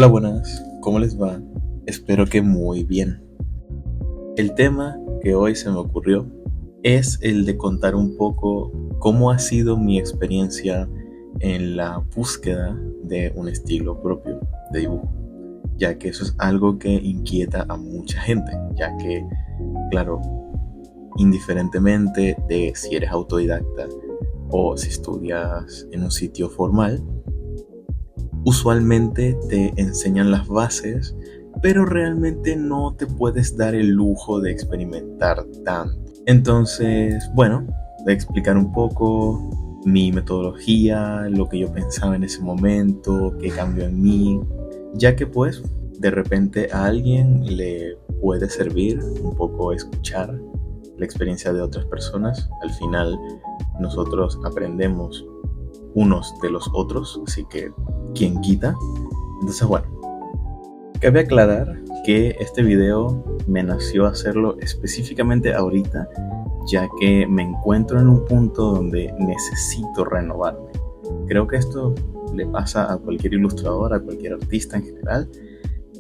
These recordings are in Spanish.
Hola, buenas, ¿cómo les va? Espero que muy bien. El tema que hoy se me ocurrió es el de contar un poco cómo ha sido mi experiencia en la búsqueda de un estilo propio de dibujo, ya que eso es algo que inquieta a mucha gente, ya que, claro, indiferentemente de si eres autodidacta o si estudias en un sitio formal, usualmente te enseñan las bases, pero realmente no te puedes dar el lujo de experimentar tanto. Entonces, bueno, voy a explicar un poco mi metodología, lo que yo pensaba en ese momento, qué cambió en mí, ya que pues de repente a alguien le puede servir un poco escuchar la experiencia de otras personas. Al final nosotros aprendemos unos de los otros, así que ¿quién quita? Entonces, bueno, cabe aclarar que este video me nació hacerlo específicamente ahorita, ya que me encuentro en un punto donde necesito renovarme. Creo que esto le pasa a cualquier ilustrador, a cualquier artista en general,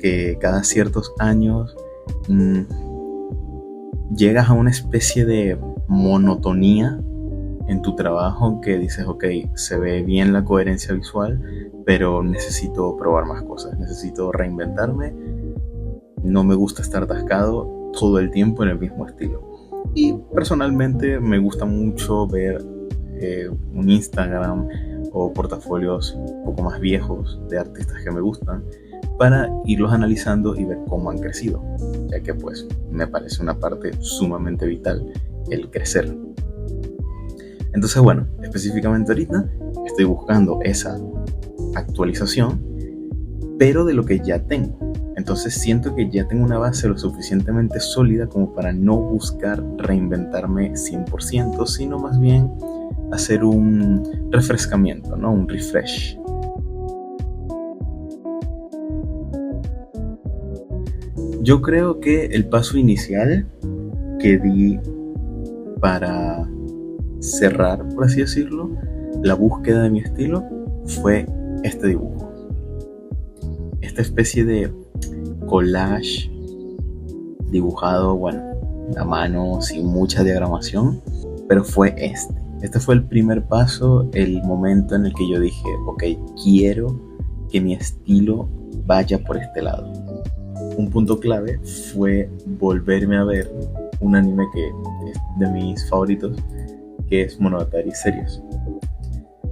que cada ciertos años llegas a una especie de monotonía en tu trabajo que dices, ok, se ve bien la coherencia visual, pero necesito probar más cosas, necesito reinventarme, no me gusta estar atascado todo el tiempo en el mismo estilo. Y personalmente me gusta mucho ver un Instagram o portafolios un poco más viejos de artistas que me gustan para irlos analizando y ver cómo han crecido, ya que pues me parece una parte sumamente vital el crecer. Entonces, bueno, específicamente ahorita estoy buscando esa actualización, pero de lo que ya tengo. Entonces siento que ya tengo una base lo suficientemente sólida como para no buscar reinventarme 100%, sino más bien hacer un refrescamiento, ¿no? Un refresh. Yo creo que el paso inicial que di para cerrar, por así decirlo, la búsqueda de mi estilo fue este dibujo. Esta especie de collage dibujado, bueno, a mano, sin mucha diagramación, pero fue este. Este fue el primer paso, el momento en el que yo dije, ok, quiero que mi estilo vaya por este lado. Un punto clave fue volverme a ver un anime que es de mis favoritos, que es Monogatari Series.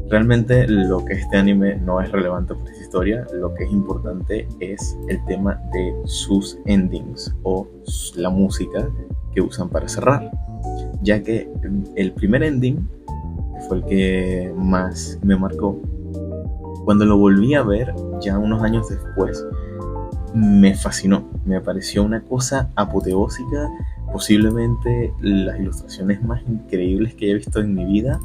Realmente lo que este anime no es relevante por esa historia, lo que es importante es el tema de sus endings o la música que usan para cerrar, ya que el primer ending fue el que más me marcó. Cuando lo volví a ver ya unos años después, me fascinó, me pareció una cosa apoteósica, posiblemente las ilustraciones más increíbles que he visto en mi vida,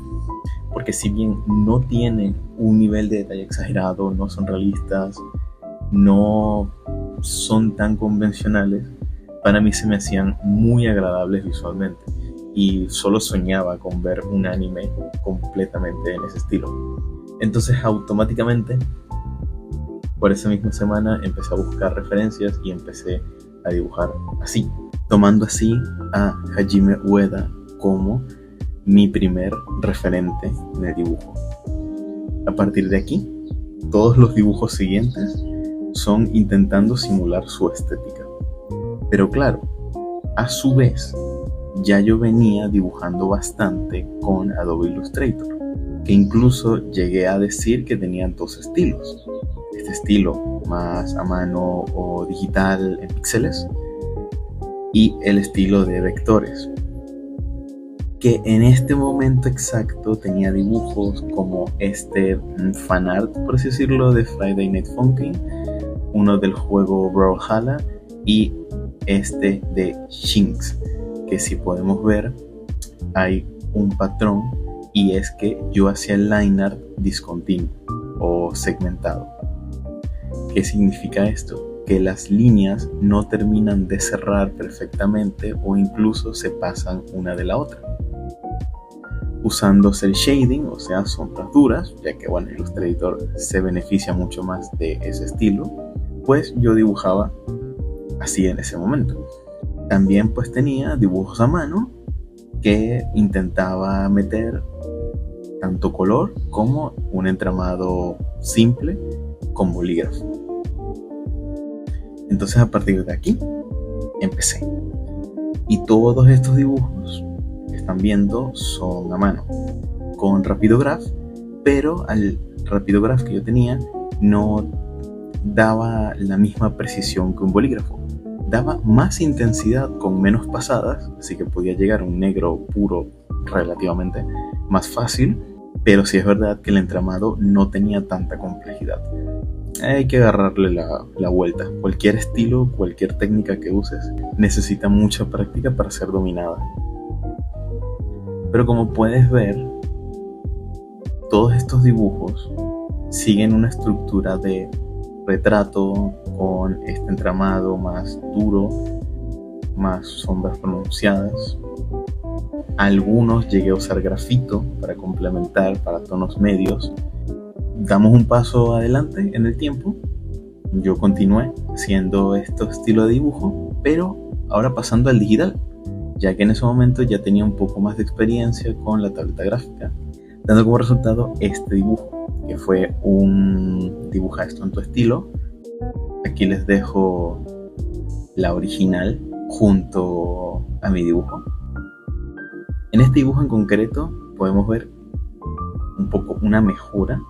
porque si bien no tienen un nivel de detalle exagerado, no son realistas, no son tan convencionales, para mí se me hacían muy agradables visualmente y solo soñaba con ver un anime completamente en ese estilo. Entonces automáticamente, por esa misma semana, empecé a buscar referencias y empecé a dibujar así, tomando así a Hajime Ueda como mi primer referente en el dibujo. A partir de aquí, todos los dibujos siguientes son intentando simular su estética. Pero claro, a su vez, ya yo venía dibujando bastante con Adobe Illustrator, que incluso llegué a decir que tenían dos estilos. Este estilo más a mano o digital en píxeles y el estilo de vectores, que en este momento exacto tenía dibujos como este fanart, por así decirlo, de Friday Night Funkin', uno del juego Brawlhalla y este de Shinx, que si podemos ver hay un patrón y es que yo hacía el line art discontinuo o segmentado. ¿Qué significa esto? Que las líneas no terminan de cerrar perfectamente o incluso se pasan una de la otra. Usando el shading, o sea, sombras duras, ya que bueno, Illustrator se beneficia mucho más de ese estilo, pues yo dibujaba así en ese momento. También pues tenía dibujos a mano que intentaba meter tanto color como un entramado simple con bolígrafo. Entonces a partir de aquí empecé. Y todos estos dibujos que están viendo son a mano, con Rapidograph, pero al Rapidograph que yo tenía no daba la misma precisión que un bolígrafo. Daba más intensidad con menos pasadas, así que podía llegar a un negro puro relativamente más fácil, pero sí es verdad que el entramado no tenía tanta complejidad. Hay que agarrarle la vuelta. Cualquier estilo, cualquier técnica que uses necesita mucha práctica para ser dominada. Pero como puedes ver, todos estos dibujos siguen una estructura de retrato con este entramado más duro, más sombras pronunciadas. Algunos llegué a usar grafito para complementar, para tonos medios. Damos un paso adelante en el tiempo. Yo continué haciendo este estilo de dibujo, pero ahora pasando al digital, ya que en ese momento ya tenía un poco más de experiencia con la tableta gráfica, dando como resultado este dibujo, que fue un dibuja esto en tu estilo. Aquí les dejo la original junto a mi dibujo. En este dibujo en concreto podemos ver un poco una mejora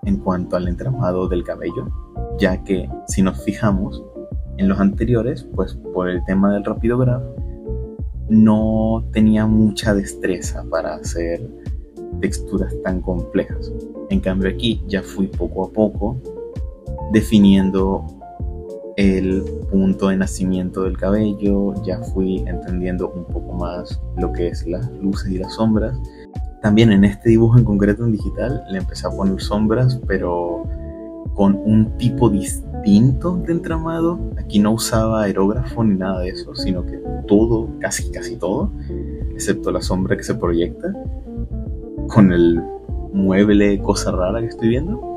en cuanto al entramado del cabello, ya que si nos fijamos en los anteriores, pues por el tema del Rapidograph no tenía mucha destreza para hacer texturas tan complejas. En cambio aquí ya fui poco a poco definiendo el punto de nacimiento del cabello, ya fui entendiendo un poco más lo que es las luces y las sombras. También en este dibujo en concreto en digital le empecé a poner sombras, pero con un tipo distinto de entramado. Aquí no usaba aerógrafo ni nada de eso, sino que todo, casi todo, excepto la sombra que se proyecta con el mueble cosa rara que estoy viendo,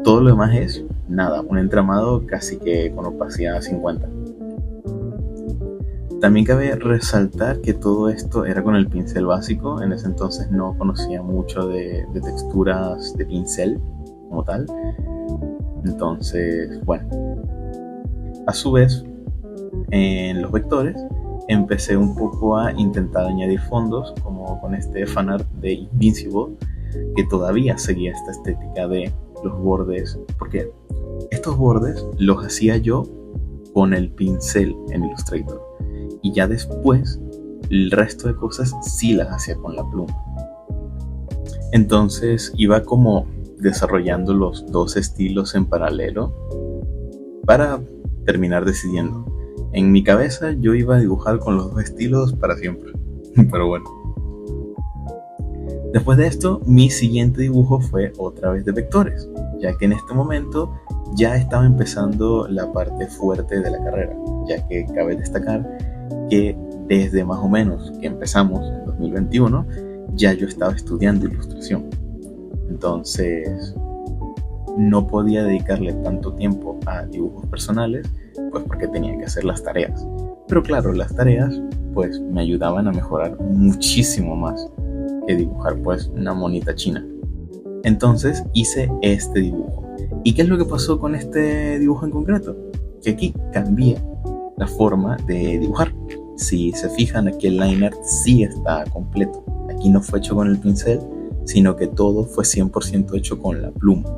todo lo demás es nada, un entramado casi que con opacidad 50. También cabe resaltar que todo esto era con el pincel básico. En ese entonces no conocía mucho de texturas de pincel como tal. Entonces, bueno, a su vez, en los vectores empecé un poco a intentar añadir fondos, como con este fanart de Invincible, que todavía seguía esta estética de los bordes, porque estos bordes los hacía yo con el pincel en Illustrator, y ya después el resto de cosas sí las hacía con la pluma. Entonces iba como desarrollando los dos estilos en paralelo para terminar decidiendo. En mi cabeza yo iba a dibujar con los dos estilos para siempre, pero bueno. Después de esto, mi siguiente dibujo fue otra vez de vectores, ya que en este momento ya estaba empezando la parte fuerte de la carrera, ya que cabe destacar que desde más o menos que empezamos en 2021, ya yo estaba estudiando ilustración. Entonces, no podía dedicarle tanto tiempo a dibujos personales, pues porque tenía que hacer las tareas. Pero claro, las tareas pues me ayudaban a mejorar muchísimo más que dibujar pues una monita china. Entonces hice este dibujo. ¿Y qué es lo que pasó con este dibujo en concreto? Que aquí cambié la forma de dibujar. Si se fijan, aquí el line art sí está completo. Aquí no fue hecho con el pincel, sino que todo fue 100% hecho con la pluma,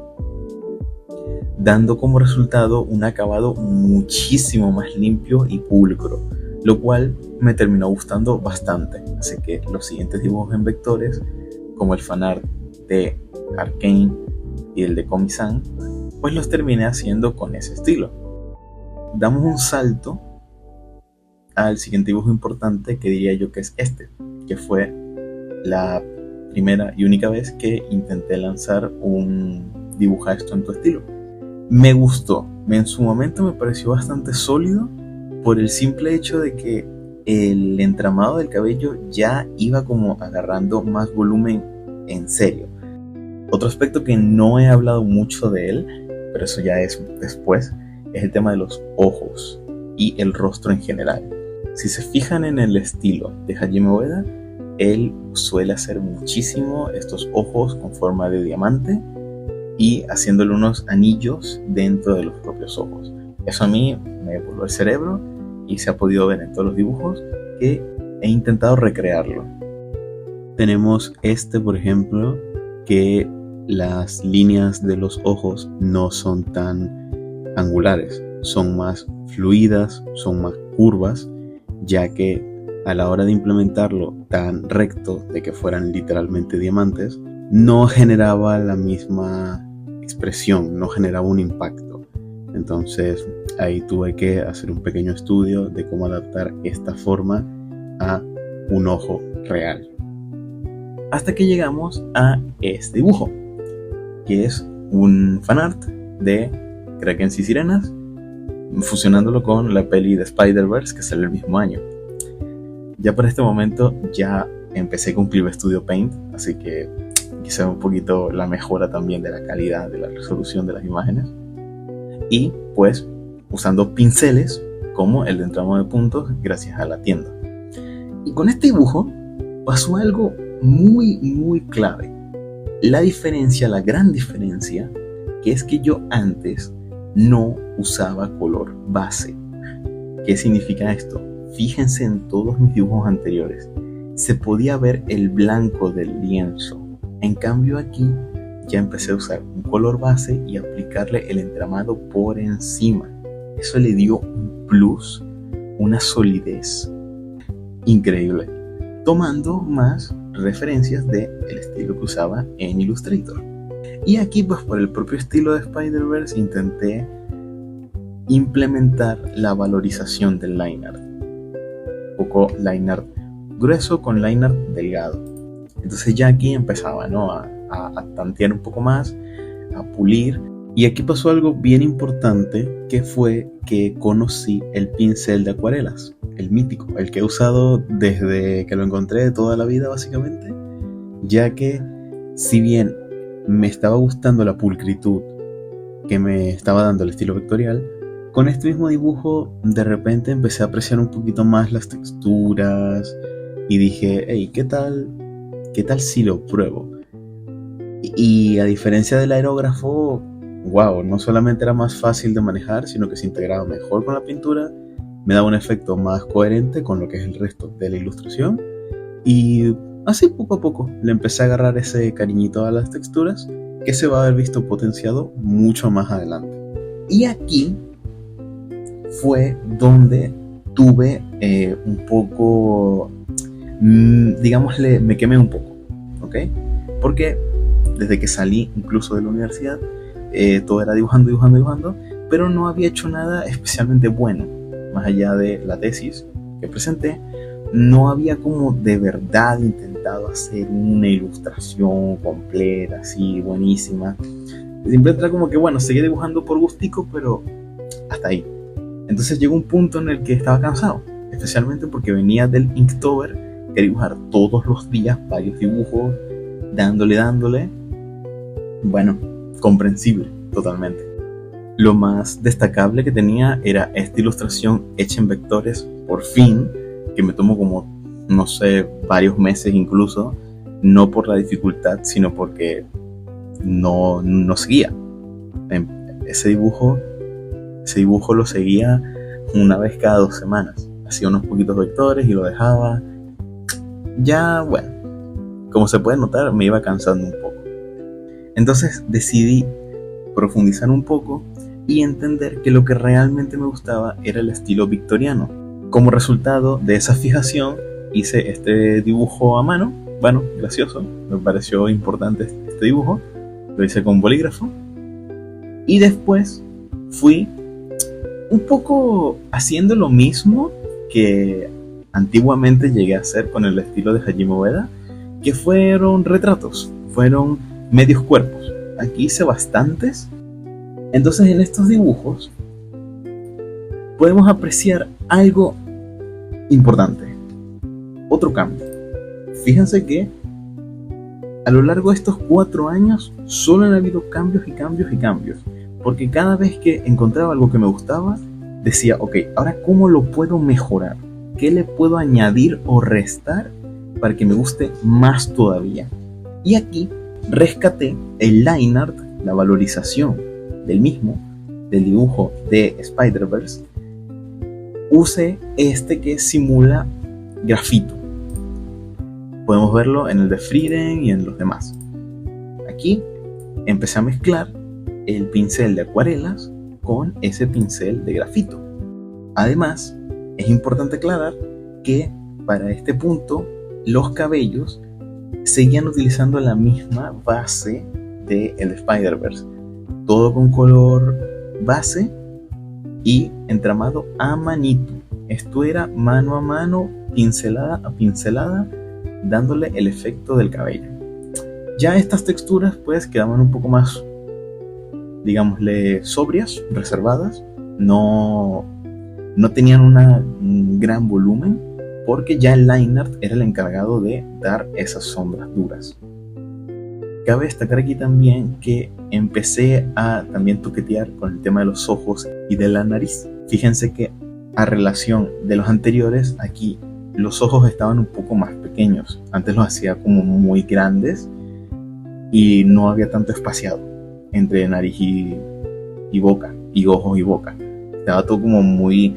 dando como resultado un acabado muchísimo más limpio y pulcro, lo cual me terminó gustando bastante. Así que los siguientes dibujos en vectores, como el fanart de Arcane y el de Komi-san, pues los terminé haciendo con ese estilo. Damos un salto al siguiente dibujo importante, que diría yo que es este, que fue la primera y única vez que intenté lanzar un dibuja esto en tu estilo. Me gustó, en su momento me pareció bastante sólido por el simple hecho de que el entramado del cabello ya iba como agarrando más volumen en serio. Otro aspecto que no he hablado mucho de él, pero eso ya es después, es el tema de los ojos y el rostro en general. Si se fijan en el estilo de Hajime Ueda, él suele hacer muchísimo estos ojos con forma de diamante y haciéndole unos anillos dentro de los propios ojos. Eso a mí me voló el cerebro y se ha podido ver en todos los dibujos que he intentado recrearlo. Tenemos por ejemplo, que las líneas de los ojos no son tan angulares, son más fluidas, son más curvas, ya que a la hora de implementarlo tan recto de que fueran literalmente diamantes, no generaba la misma expresión, no generaba un impacto. Entonces ahí tuve que hacer un pequeño estudio de cómo adaptar esta forma a un ojo real. Hasta que llegamos a este dibujo, que es un fanart de Krakens y Sirenas, fusionándolo con la peli de Spider-Verse que salió el mismo año. Ya para este momento ya empecé con Clip Studio Paint, así que quizá un poquito la mejora también de la calidad, de la resolución de las imágenes. Y pues usando pinceles como el de entramo de puntos gracias a la tienda. Y con este dibujo pasó algo muy clave. La gran diferencia, que es que yo antes no usaba color base. ¿Qué significa esto? Fíjense en todos mis dibujos anteriores. Se podía ver el blanco del lienzo. En cambio aquí ya empecé a usar un color base y aplicarle el entramado por encima. Eso le dio un plus, una solidez increíble, tomando más referencias del estilo que usaba en Illustrator. Y aquí pues por el propio estilo de Spider-Verse intenté implementar la valorización del line art. Un poco line art grueso con line art delgado. Entonces ya aquí empezaba, ¿no? a tantear un poco más, a pulir. Y aquí pasó algo bien importante, que fue que conocí el pincel de acuarelas, el mítico, el que he usado desde que lo encontré toda la vida básicamente, ya que si bien me estaba gustando la pulcritud que me estaba dando el estilo vectorial, con este mismo dibujo de repente empecé a apreciar un poquito más las texturas y dije, hey, ¿qué tal si lo pruebo? Y a diferencia del aerógrafo, wow, no solamente era más fácil de manejar, sino que se integraba mejor con la pintura, me daba un efecto más coherente con lo que es el resto de la ilustración, y así poco a poco le empecé a agarrar ese cariñito a las texturas que se va a haber visto potenciado mucho más adelante. Y aquí fue donde tuve un poco, digámosle, me quemé un poco, ¿ok? Porque desde que salí incluso de la universidad, todo era dibujando, pero no había hecho nada especialmente bueno. Más allá de la tesis que presenté, no había como de verdad intentado hacer una ilustración completa, así, buenísima. Siempre era como que, bueno, seguía dibujando por gustico, pero hasta ahí. Entonces llegó un punto en el que estaba cansado, especialmente porque venía del Inktober, que dibujar todos los días varios dibujos, dándole. Bueno, comprensible, totalmente. Lo más destacable que tenía era esta ilustración hecha en vectores, por fin, que me tomó como, no sé, varios meses incluso, no por la dificultad, sino porque no seguía. Ese dibujo lo seguía una vez cada 2 semanas. Hacía unos poquitos vectores y lo dejaba. Ya, bueno, como se puede notar, me iba cansando un poco. Entonces decidí profundizar un poco y entender que lo que realmente me gustaba era el estilo victoriano. Como resultado de esa fijación, hice este dibujo a mano. Bueno, gracioso, me pareció importante este dibujo. Lo hice con bolígrafo. Y después fui un poco haciendo lo mismo que antiguamente llegué a hacer con el estilo de Hajime Ueda, que fueron retratos, fueron medios cuerpos. Aquí hice bastantes. Entonces en estos dibujos podemos apreciar algo importante, otro cambio. Fíjense que a lo largo de estos 4 años solo han habido cambios. porque cada vez que encontraba algo que me gustaba, decía, ok, ahora ¿cómo lo puedo mejorar? ¿Qué le puedo añadir o restar para que me guste más todavía? Y aquí rescaté el line art, la valorización del mismo, del dibujo de Spider-Verse. Usé este que simula grafito. Podemos verlo en el de Frieren y en los demás. Aquí empecé a mezclar el pincel de acuarelas con ese pincel de grafito. Además, es importante aclarar que para este punto los cabellos seguían utilizando la misma base de el Spider-Verse. Todo con color base y entramado a manito. Esto era mano a mano, pincelada a pincelada, dándole el efecto del cabello. Ya estas texturas pues quedaban un poco más, digámosle, sobrias, reservadas. No tenían un gran volumen, porque ya el line art era el encargado de dar esas sombras duras. Cabe destacar aquí también que empecé a también toquetear con el tema de los ojos y de la nariz. Fíjense que a relación de los anteriores, aquí los ojos estaban un poco más pequeños. Antes los hacía como muy grandes y no había tanto espaciado entre nariz y boca, y ojos y boca. Estaba todo como muy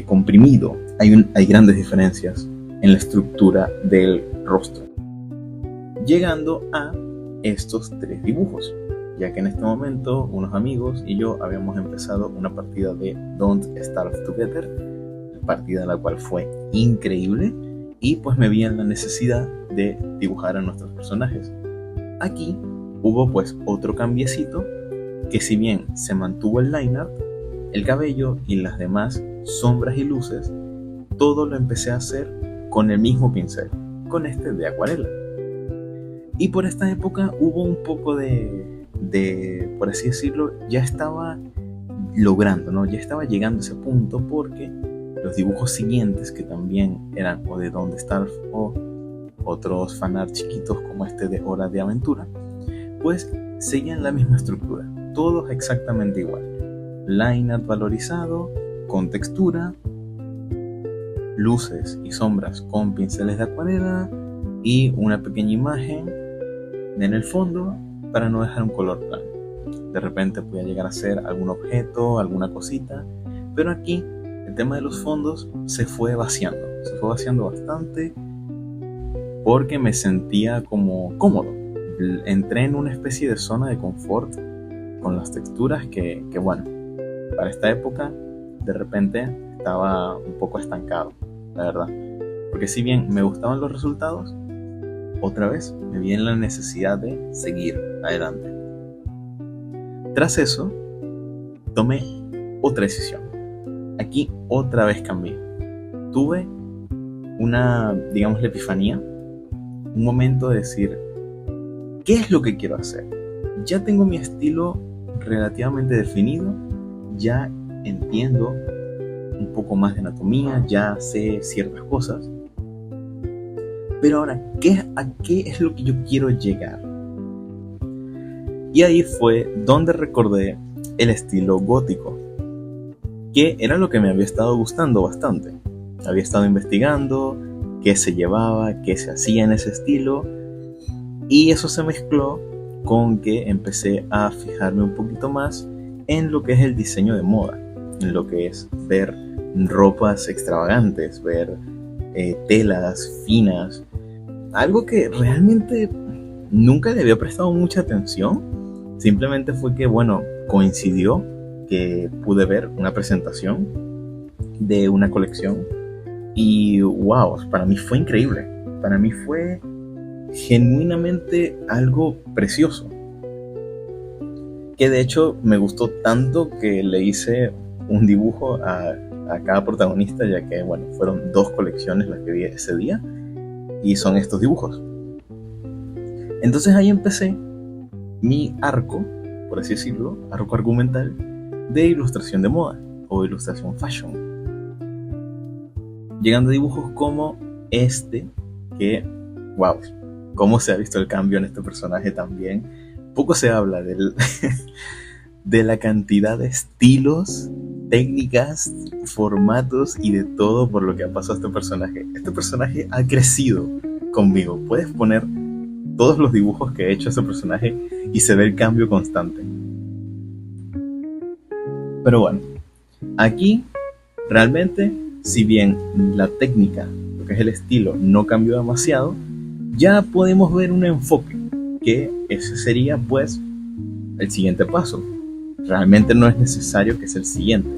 comprimido. Hay grandes diferencias en la estructura del rostro. Llegando a estos 3 dibujos, ya que en este momento unos amigos y yo habíamos empezado una partida de Don't Starve Together, partida la cual fue increíble, y pues me vi en la necesidad de dibujar a nuestros personajes. Aquí hubo pues otro cambiecito, que si bien se mantuvo el line art, el cabello y las demás sombras y luces, todo lo empecé a hacer con el mismo pincel, con este de acuarela. Y por esta época hubo un poco de por así decirlo, ya estaba logrando, ¿no? Ya estaba llegando a ese punto, porque los dibujos siguientes, que también eran o de Don't Starve o otros fanart chiquitos como este de Hora de Aventura, pues seguían la misma estructura, todos exactamente igual. Line art valorizado, con textura, luces y sombras con pinceles de acuarela y una pequeña imagen en el fondo para no dejar un color plano. De repente podía llegar a ser algún objeto, alguna cosita, pero aquí el tema de los fondos se fue vaciando bastante, porque me sentía como cómodo. Entré en una especie de zona de confort con las texturas que bueno, para esta época de repente estaba un poco estancado, la verdad. Porque si bien me gustaban los resultados, otra vez me vi en la necesidad de seguir adelante. Tras eso, tomé otra decisión. Aquí otra vez cambié. Tuve una, digamos, la epifanía, un momento de decir, ¿qué es lo que quiero hacer? Ya tengo mi estilo relativamente definido, ya entiendo un poco más de anatomía, ya sé ciertas cosas, pero ahora, ¿a qué es lo que yo quiero llegar? Y ahí fue donde recordé el estilo gótico, que era lo que me había estado gustando bastante. Había estado investigando qué se llevaba, qué se hacía en ese estilo, y eso se mezcló con que empecé a fijarme un poquito más en lo que es el diseño de moda, en lo que es ver ropas extravagantes, ver telas finas, algo que realmente nunca le había prestado mucha atención. Simplemente fue que, bueno, coincidió que pude ver una presentación de una colección y wow, para mí fue increíble. Para mí fue genuinamente algo precioso, que de hecho me gustó tanto que le hice un dibujo a cada protagonista, ya que bueno, fueron 2 colecciones las que vi ese día y son estos dibujos. Entonces ahí empecé mi arco, por así decirlo, arco argumental de ilustración de moda o ilustración fashion, llegando a dibujos como este, que wow, cómo se ha visto el cambio en este personaje también. Poco se habla de la cantidad de estilos, técnicas, formatos y de todo por lo que ha pasado a este personaje. Este personaje ha crecido conmigo. Puedes poner todos los dibujos que he hecho a ese personaje y se ve el cambio constante. Pero bueno, aquí realmente, si bien la técnica, lo que es el estilo, no cambió demasiado, ya podemos ver un enfoque, que ese sería pues el siguiente paso. Realmente no es necesario que sea el siguiente.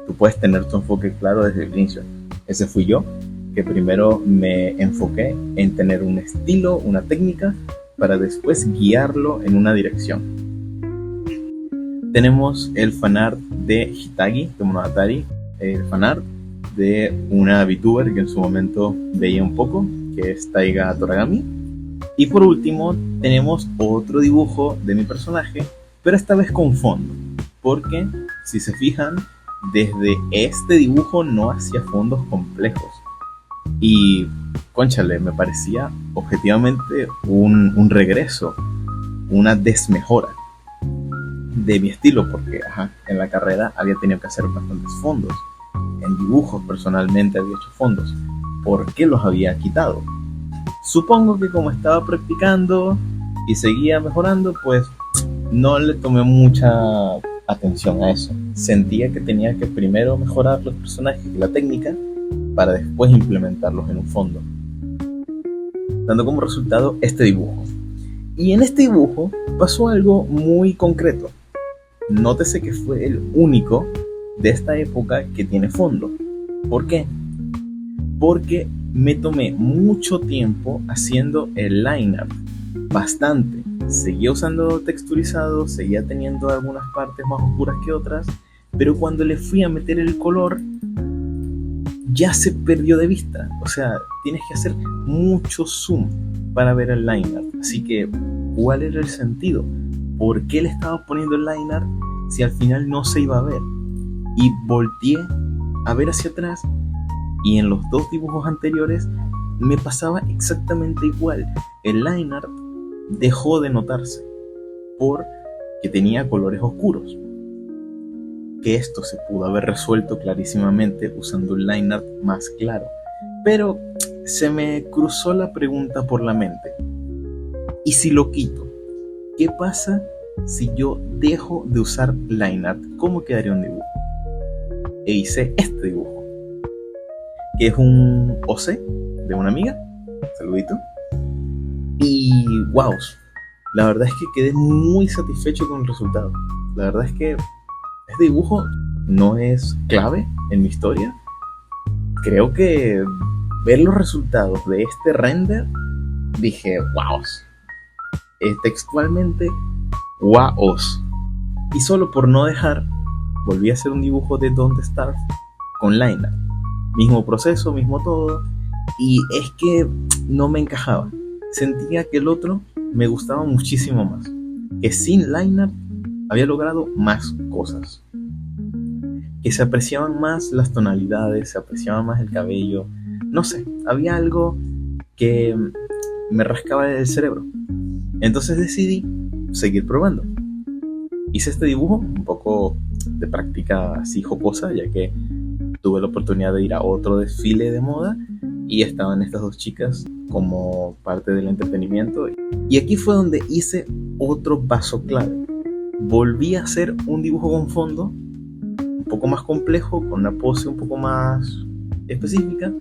Tú puedes tener tu enfoque claro desde el inicio. Ese fui yo, que primero me enfoqué en tener un estilo, una técnica, para después guiarlo en una dirección. Tenemos el fanart de Hitagi, de Monogatari, el fanart de una VTuber que en su momento veía un poco, que es Taiga Toragami. Y por último tenemos otro dibujo de mi personaje, pero esta vez con fondo, porque si se fijan, desde este dibujo no hacía fondos complejos. Y, cónchale, me parecía objetivamente un regreso, una desmejora de mi estilo, porque en la carrera había tenido que hacer bastantes fondos. En dibujos personalmente había hecho fondos. ¿Por qué los había quitado? Supongo que como estaba practicando y seguía mejorando, pues no le tomé mucha atención a eso. Sentía que tenía que primero mejorar los personajes y la técnica para después implementarlos en un fondo, dando como resultado este dibujo. Y en este dibujo pasó algo muy concreto. Nótese que fue el único de esta época que tiene fondo. ¿Por qué? Porque me tomé mucho tiempo haciendo el line art, bastante. Seguía usando texturizado, seguía teniendo algunas partes más oscuras que otras, pero cuando le fui a meter el color, ya se perdió de vista. O sea, tienes que hacer mucho zoom para ver el line art. Así que, ¿cuál era el sentido? ¿Por qué le estaba poniendo el line art si al final no se iba a ver? Y volteé a ver hacia atrás, y en los dos dibujos anteriores me pasaba exactamente igual. El line art dejó de notarse porque tenía colores oscuros. Que esto se pudo haber resuelto clarísimamente usando un line art más claro, pero se me cruzó la pregunta por la mente: ¿y si lo quito? ¿Qué pasa si yo dejo de usar line art? ¿Cómo quedaría un dibujo? E hice este dibujo, que es un OC de una amiga. Saludito. Y wow, la verdad es que quedé muy satisfecho con el resultado. La verdad es que este dibujo no es clave en mi historia. Creo que ver los resultados de este render, dije wow, textualmente wow. Y solo por no dejar, volví a hacer un dibujo de Don't Starve con line art. Mismo proceso, mismo todo, y es que no me encajaba. Sentía que el otro me gustaba muchísimo más, que sin line art había logrado más cosas, que se apreciaban más las tonalidades, se apreciaba más el cabello. No sé, había algo que me rascaba el cerebro. Entonces decidí seguir probando. Hice este dibujo, un poco de práctica así jocosa, ya que tuve la oportunidad de ir a otro desfile de moda y estaban estas dos chicas como parte del entretenimiento. Y aquí fue donde hice otro paso clave. Volví a hacer un dibujo con fondo, un poco más complejo, con una pose un poco más específica,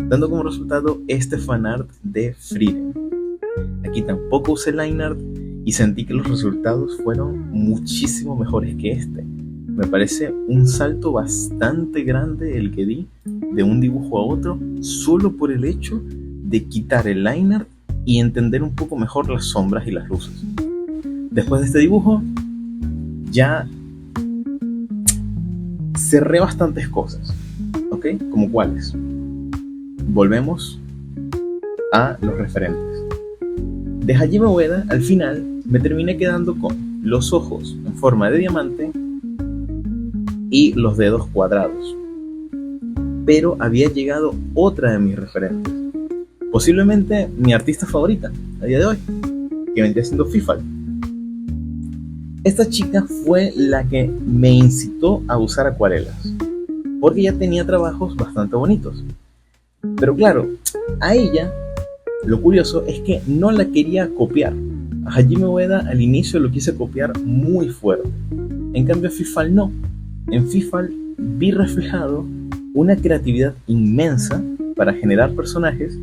dando como resultado este fanart de Frieren. Aquí tampoco usé line art y sentí que los resultados fueron muchísimo mejores que este. Me parece un salto bastante grande el que di de un dibujo a otro, solo por el hecho de quitar el line art y entender un poco mejor las sombras y las luces. Después de este dibujo, ya cerré bastantes cosas, ¿ok? ¿Como cuáles? Volvemos a los referentes. De Hajime Ueda, al final, me terminé quedando con los ojos en forma de diamante y los dedos cuadrados. Pero había llegado otra de mis referentes, posiblemente mi artista favorita a día de hoy, que vendría siendo Fifal. Esta chica fue la que me incitó a usar acuarelas, porque ya tenía trabajos bastante bonitos. Pero claro, a ella, lo curioso es que no la quería copiar. A Hajime Ueda al inicio lo quise copiar muy fuerte. En cambio a Fifal no. En Fifal vi reflejado una creatividad inmensa para generar personajes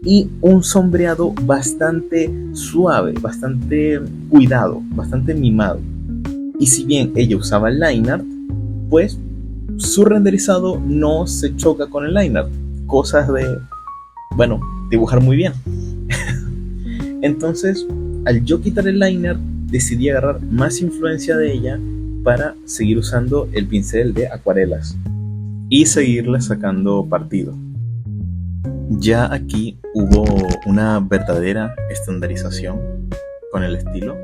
y un sombreado bastante suave, bastante cuidado, bastante mimado. Y si bien ella usaba el line art, pues su renderizado no se choca con el line art. Cosas de, bueno, dibujar muy bien. Entonces, al yo quitar el line art, decidí agarrar más influencia de ella para seguir usando el pincel de acuarelas y seguirle sacando partido. Ya aquí hubo una verdadera estandarización con el estilo,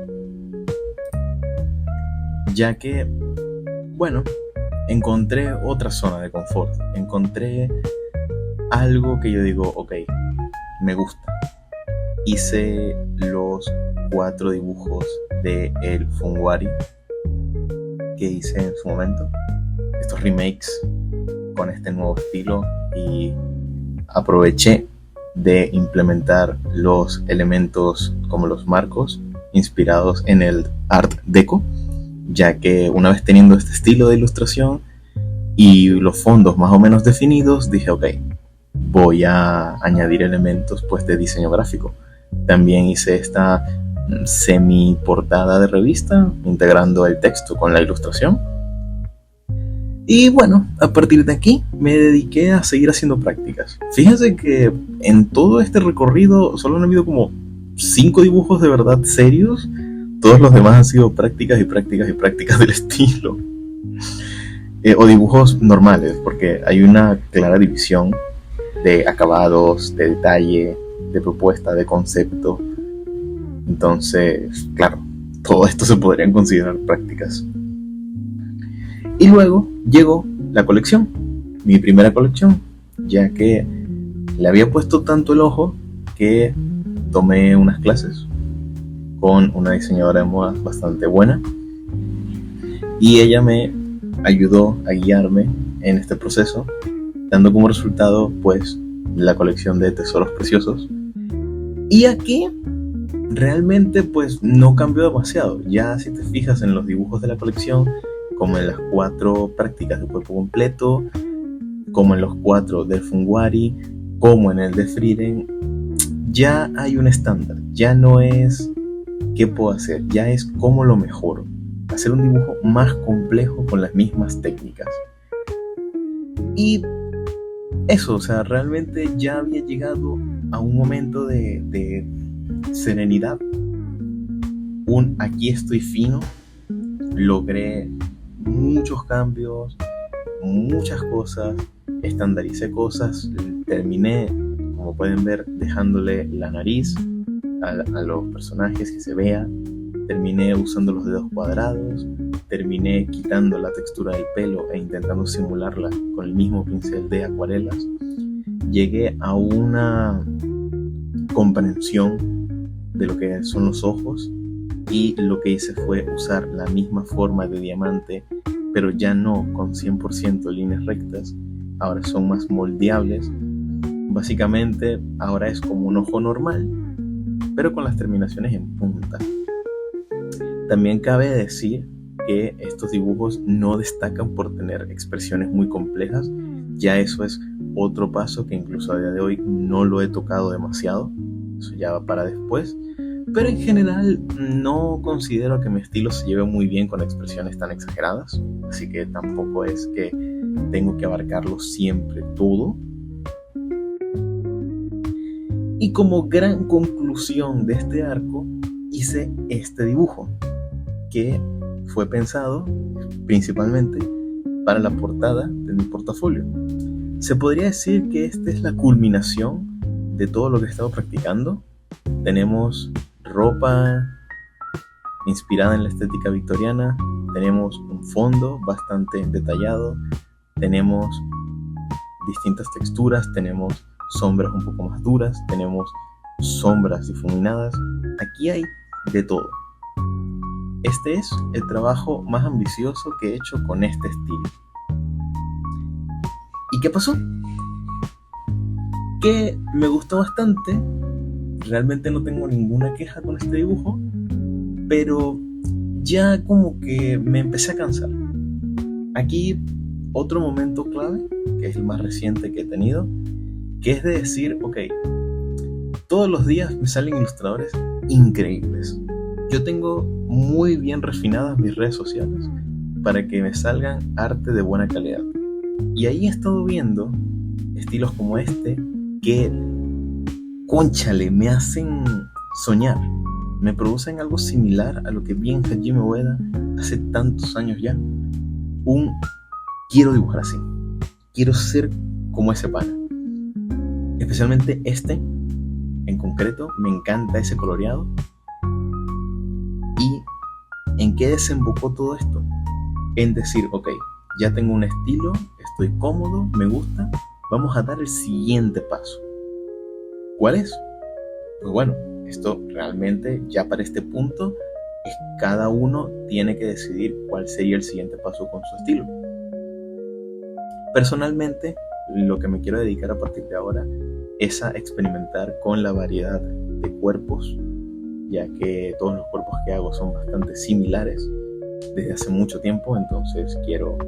ya que, bueno, encontré otra zona de confort, encontré algo que yo digo, ok, me gusta. Hice los 4 dibujos de el Funwari que hice en su momento, estos remakes con este nuevo estilo, y aproveché de implementar los elementos como los marcos inspirados en el Art Deco, ya que una vez teniendo este estilo de ilustración y los fondos más o menos definidos, dije ok, voy a añadir elementos pues de diseño gráfico. También hice esta semi portada de revista integrando el texto con la ilustración. Y bueno, a partir de aquí me dediqué a seguir haciendo prácticas. Fíjense que en todo este recorrido solo han habido como 5 dibujos de verdad serios. Todos los demás han sido prácticas y prácticas y prácticas del estilo. O dibujos normales, porque hay una clara división de acabados, de detalle, de propuesta, de concepto. Entonces, claro, todo esto se podrían considerar prácticas. Y luego llegó la colección, mi primera colección, ya que le había puesto tanto el ojo que tomé unas clases con una diseñadora de moda bastante buena y ella me ayudó a guiarme en este proceso, dando como resultado pues la colección de Tesoros Preciosos. Y aquí realmente pues no cambió demasiado. Ya si te fijas en los dibujos de la colección, como en las 4 prácticas de cuerpo completo, como en los 4 del Funwari, como en el de Frieren, ya hay un estándar. Ya no es qué puedo hacer, ya es cómo lo mejoro. Hacer un dibujo más complejo con las mismas técnicas. Y eso, o sea, realmente ya había llegado a un momento de serenidad. Aquí estoy fino. Logré muchos cambios, muchas cosas, estandaricé cosas, terminé, como pueden ver, dejándole la nariz a los personajes que se vea, terminé usando los dedos cuadrados, terminé quitando la textura del pelo e intentando simularla con el mismo pincel de acuarelas. Llegué a una comprensión de lo que son los ojos y lo que hice fue usar la misma forma de diamante, pero ya no con 100% líneas rectas, ahora son más moldeables. Básicamente ahora es como un ojo normal, pero con las terminaciones en punta. También cabe decir que estos dibujos no destacan por tener expresiones muy complejas. Ya eso es otro paso que incluso a día de hoy no lo he tocado demasiado. Eso ya va para después. Pero en general no considero que mi estilo se lleve muy bien con expresiones tan exageradas. Así que tampoco es que tengo que abarcarlo siempre todo. Y como gran conclusión de este arco, hice este dibujo, que fue pensado principalmente para la portada de mi portafolio. Se podría decir que esta es la culminación de todo lo que he estado practicando. Tenemos ropa inspirada en la estética victoriana, tenemos un fondo bastante detallado, tenemos distintas texturas, tenemos sombras un poco más duras, tenemos sombras difuminadas. Aquí hay de todo. este es el trabajo más ambicioso que he hecho con este estilo. ¿Y qué pasó? Que me gustó bastante. Realmente no tengo ninguna queja con este dibujo, pero ya como que me empecé a cansar. Aquí otro momento clave, que es el más reciente que he tenido, que es de decir, ok, todos los días me salen ilustradores increíbles. Yo tengo muy bien refinadas mis redes sociales para que me salgan arte de buena calidad. Y ahí he estado viendo estilos como este que, cónchale, me hacen soñar. Me producen algo similar a lo que vi en Hajime Ueda hace tantos años ya. Quiero dibujar así. Quiero ser como ese pana. Especialmente este, en concreto, me encanta ese coloreado. ¿Y en qué desembocó todo esto? En decir, ok, ya tengo un estilo, estoy cómodo, me gusta, vamos a dar el siguiente paso. ¿Cuál es? Pues bueno, esto realmente ya para este punto cada uno tiene que decidir cuál sería el siguiente paso con su estilo. Personalmente, lo que me quiero dedicar a partir de ahora es a experimentar con la variedad de cuerpos, ya que todos los cuerpos que hago son bastante similares desde hace mucho tiempo, entonces quiero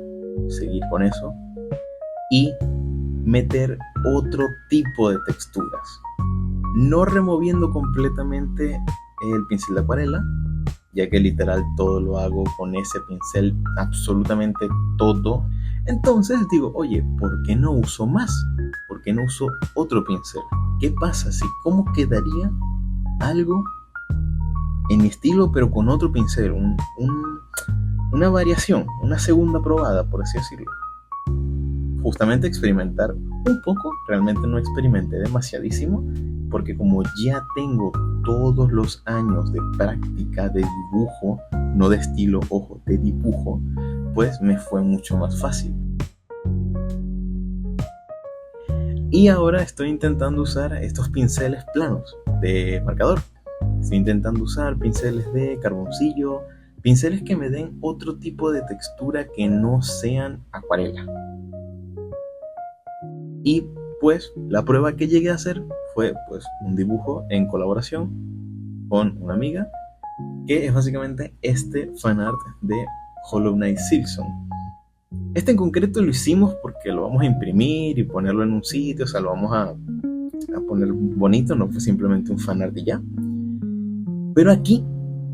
seguir con eso y meter otro tipo de texturas, no removiendo completamente el pincel de acuarela, ya que literal todo lo hago con ese pincel, absolutamente todo. Entonces digo, oye, ¿por qué no uso más? ¿Por qué no uso otro pincel? ¿Qué pasa si cómo quedaría algo en mi estilo pero con otro pincel? Una variación, una segunda probada, por así decirlo. Justamente experimentar un poco. Realmente no experimenté demasiadísimo, porque como ya tengo todos los años de práctica de dibujo, no de estilo, ojo, de dibujo, pues me fue mucho más fácil. Y ahora estoy intentando usar estos pinceles planos de marcador. Estoy intentando usar pinceles de carboncillo, pinceles que me den otro tipo de textura que no sean acuarela. Y pues la prueba que llegué a hacer fue pues un dibujo en colaboración con una amiga, que es básicamente este fanart de Hollow Knight Silksong. Este en concreto lo hicimos porque lo vamos a imprimir y ponerlo en un sitio, o sea, lo vamos a poner bonito, no fue simplemente un fanart y ya. Pero aquí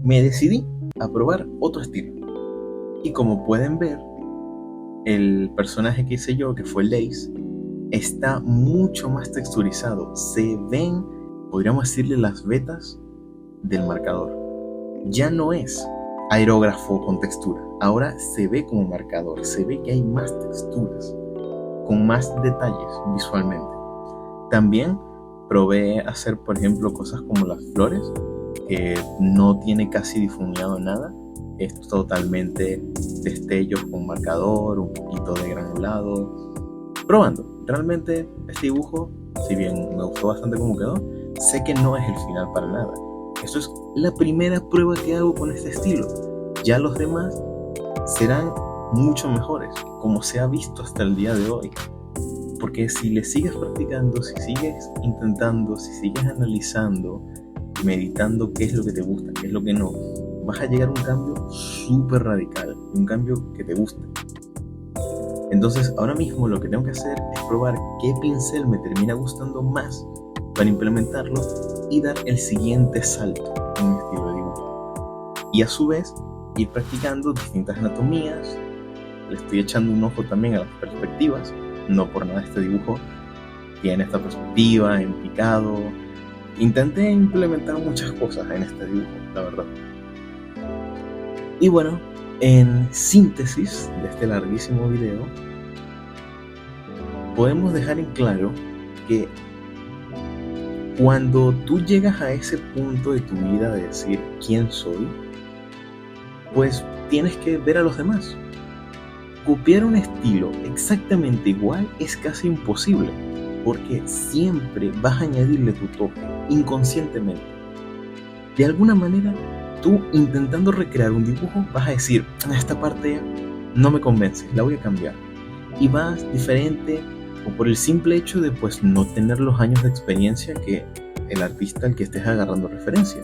me decidí a probar otro estilo. Y como pueden ver, el personaje que hice yo, que fue Lace, está mucho más texturizado. Se ven, podríamos decirle, las vetas del marcador. Ya no es aerógrafo con textura, ahora se ve como marcador, se ve que hay más texturas, con más detalles visualmente. También probé hacer, por ejemplo, cosas como las flores, que no tiene casi difuminado nada, es totalmente destellos con marcador, un poquito de granulado, probando. Realmente este dibujo, si bien me gustó bastante cómo quedó, sé que no es el final para nada. Esto es la primera prueba que hago con este estilo. Ya los demás serán mucho mejores, como se ha visto hasta el día de hoy. Porque si le sigues practicando, si sigues intentando, si sigues analizando, meditando qué es lo que te gusta, qué es lo que no, vas a llegar a un cambio súper radical, un cambio que te guste. Entonces ahora mismo lo que tengo que hacer es probar qué pincel me termina gustando más para implementarlo y dar el siguiente salto en mi estilo de dibujo. Y a su vez ir practicando distintas anatomías. Le estoy echando un ojo también a las perspectivas. No por nada este dibujo tiene esta perspectiva en picado. Intenté implementar muchas cosas en este dibujo, la verdad. Y bueno, en síntesis de este larguísimo video, podemos dejar en claro que cuando tú llegas a ese punto de tu vida de decir quién soy, pues tienes que ver a los demás. Copiar un estilo exactamente igual es casi imposible, porque siempre vas a añadirle tu toque inconscientemente. De alguna manera tú intentando recrear un dibujo vas a decir, esta parte no me convence, la voy a cambiar. Y vas diferente, o por el simple hecho de pues no tener los años de experiencia que el artista al que estés agarrando referencia.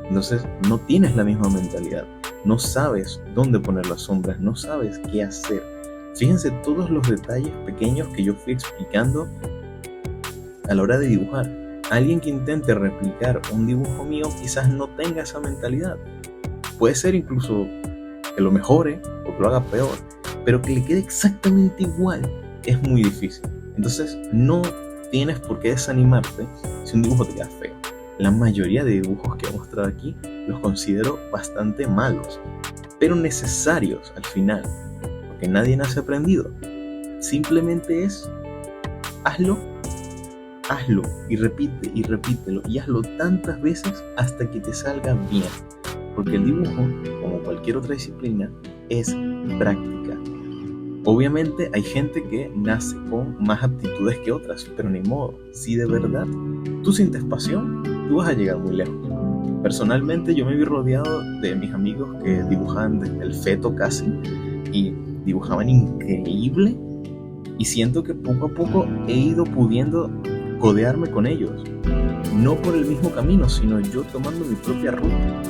Entonces no tienes la misma mentalidad, no sabes dónde poner las sombras, no sabes qué hacer. Fíjense todos los detalles pequeños que yo fui explicando a la hora de dibujar. Alguien que intente replicar un dibujo mío quizás no tenga esa mentalidad. Puede ser incluso que lo mejore o que lo haga peor, pero que le quede exactamente igual es muy difícil. Entonces no tienes por qué desanimarte si un dibujo te queda feo. La mayoría de dibujos que he mostrado aquí los considero bastante malos, pero necesarios al final, porque nadie nace aprendido. Simplemente es hazlo y repítelo y hazlo tantas veces hasta que te salga bien, porque el dibujo, como cualquier otra disciplina, es práctica. Obviamente hay gente que nace con más aptitudes que otras, pero ni modo. Si de verdad tú sientes pasión, tú vas a llegar muy lejos. Personalmente yo me vi rodeado de mis amigos que dibujaban desde el feto casi y dibujaban increíble, y siento que poco a poco he ido pudiendo codearme con ellos, no por el mismo camino, sino yo tomando mi propia ruta.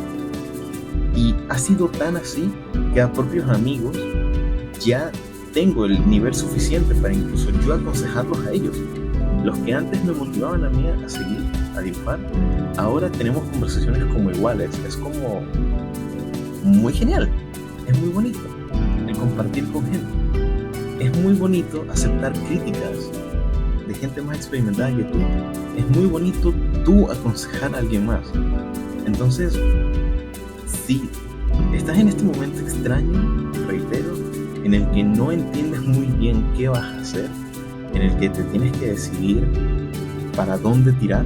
Y ha sido tan así que a propios amigos ya tengo el nivel suficiente para incluso yo aconsejarlos a ellos. Los que antes me motivaban a mí a seguir, a dibujar, ahora tenemos conversaciones como iguales. Es como muy genial, es muy bonito el compartir con gente. Es muy bonito aceptar críticas de gente más experimentada que tú. Es muy bonito tú aconsejar a alguien más. Entonces, si estás en este momento extraño, reitero, en el que no entiendes muy bien qué vas a hacer, en el que te tienes que decidir para dónde tirar,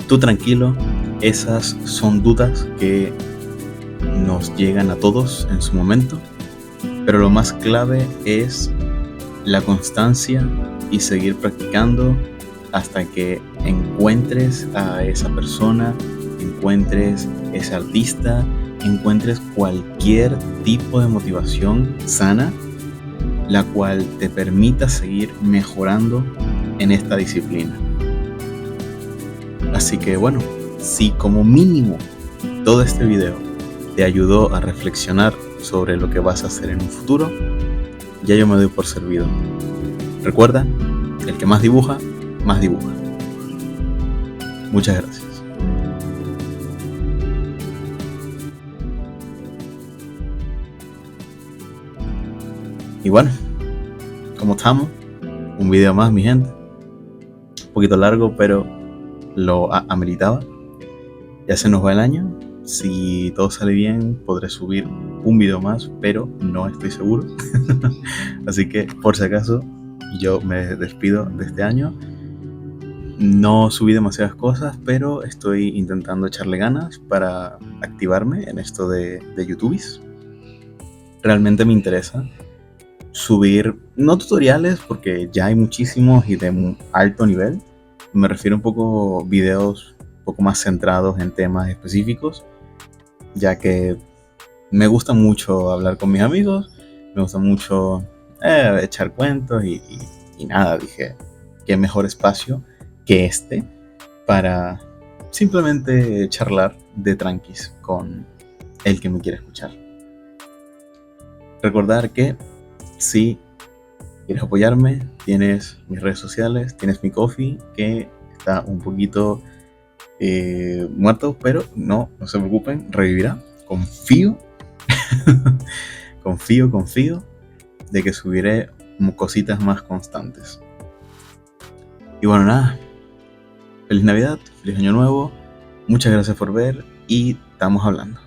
tú tranquilo, esas son dudas que nos llegan a todos en su momento, pero lo más clave es la constancia y seguir practicando hasta que encuentres a esa persona, encuentres ese artista, encuentres cualquier tipo de motivación sana, la cual te permita seguir mejorando en esta disciplina. Así que bueno, si como mínimo todo este video te ayudó a reflexionar sobre lo que vas a hacer en un futuro, ya yo me doy por servido. Recuerda, el que más dibuja, más dibuja. Muchas gracias. Y bueno, como estamos, un video más, mi gente. Un poquito largo, pero lo ameritaba. Ya se nos va el año. Si todo sale bien, podré subir un video más, pero no estoy seguro. Así que, por si acaso, yo me despido de este año. No subí demasiadas cosas, pero estoy intentando echarle ganas para activarme en esto de YouTube. Realmente me interesa subir, no tutoriales, porque ya hay muchísimos y de alto nivel. Me refiero un poco a videos un poco más centrados en temas específicos, ya que me gusta mucho hablar con mis amigos, me gusta mucho echar cuentos y nada, dije, qué mejor espacio que este para simplemente charlar de tranquis con el que me quiere escuchar. Recordar que si quieres apoyarme, tienes mis redes sociales, tienes mi Ko-fi, que está un poquito muerto, pero no se preocupen, revivirá. Confío, confío de que subiré cositas más constantes. Y bueno, nada, feliz Navidad, feliz Año Nuevo, muchas gracias por ver y estamos hablando.